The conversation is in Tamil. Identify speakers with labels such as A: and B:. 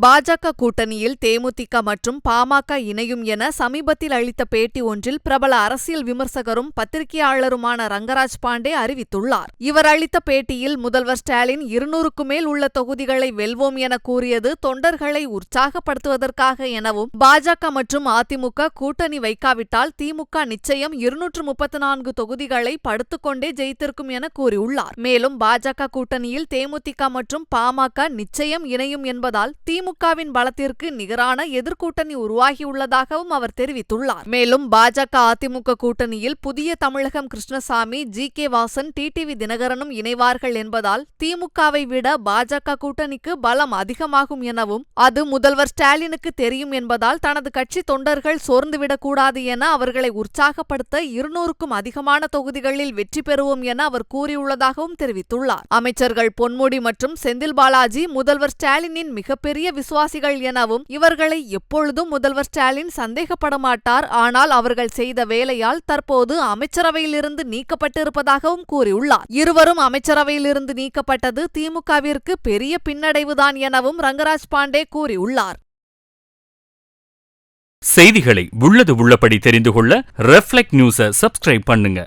A: பாஜக கூட்டணியில் தேமுதிக மற்றும் பாமக இணையும் என சமீபத்தில் அளித்த பேட்டி ஒன்றில் பிரபல அரசியல் விமர்சகரும் பத்திரிகையாளருமான ரங்கராஜ் பாண்டே அறிவித்துள்ளார். இவர் அளித்த பேட்டியில் முதல்வர் ஸ்டாலின் 200க்கு மேல் உள்ள தொகுதிகளை வெல்வோம் என கூறியது தொண்டர்களை உற்சாகப்படுத்துவதற்காக எனவும், பாஜக மற்றும் அதிமுக கூட்டணி வைக்காவிட்டால் திமுக நிச்சயம் 234 தொகுதிகளை படுத்துக்கொண்டே ஜெயித்திருக்கும் என கூறியுள்ளார். மேலும் பாஜக கூட்டணியில் தேமுதிக மற்றும் பாமக நிச்சயம் இணையும் என்பதால் திமுகவின் பலத்திற்கு நிகரான எதிர்க்கூட்டணி உருவாகியுள்ளதாகவும் அவர் தெரிவித்துள்ளார். மேலும் பாஜக அதிமுக கூட்டணியில் புதிய தமிழகம் கிருஷ்ணசாமி, ஜி.கே. வாசன், டிடிவி தினகரனும் இணைவார்கள் என்பதால் திமுகவை விட பாஜக கூட்டணிக்கு பலம் அதிகமாகும் எனவும், அது முதல்வர் ஸ்டாலினுக்கு தெரியும் என்பதால் தனது கட்சி தொண்டர்கள் சோர்ந்துவிடக்கூடாது என அவர்களை உற்சாகப்படுத்த 200க்கும் அதிகமான தொகுதிகளில் வெற்றி பெறுவோம் என அவர் கூறியுள்ளதாகவும் தெரிவித்துள்ளார். அமைச்சர்கள் பொன்முடி மற்றும் செந்தில் பாலாஜி முதல்வர் ஸ்டாலினின் மிகப்பெரிய விசுவாசிகள் எனவும், இவர்களை எப்பொழுதும் முதல்வர் ஸ்டாலின் சந்தேகப்பட மாட்டார், ஆனால் அவர்கள் செய்த வேலையால் தற்போது அமைச்சரவையிலிருந்து நீக்கப்பட்டிருப்பதாகவும் கூறியுள்ளார். இருவரும் அமைச்சரவையிலிருந்து நீக்கப்பட்டது திமுகவிற்கு பெரிய பின்னடைவுதான் எனவும் ரங்கராஜ் பாண்டே கூறியுள்ளார்.
B: செய்திகளை உள்ளது உள்ளபடி தெரிந்து கொள்ள ரெஃப்ளெக்ட் நியூஸை சப்ஸ்கிரைப் பண்ணுங்க.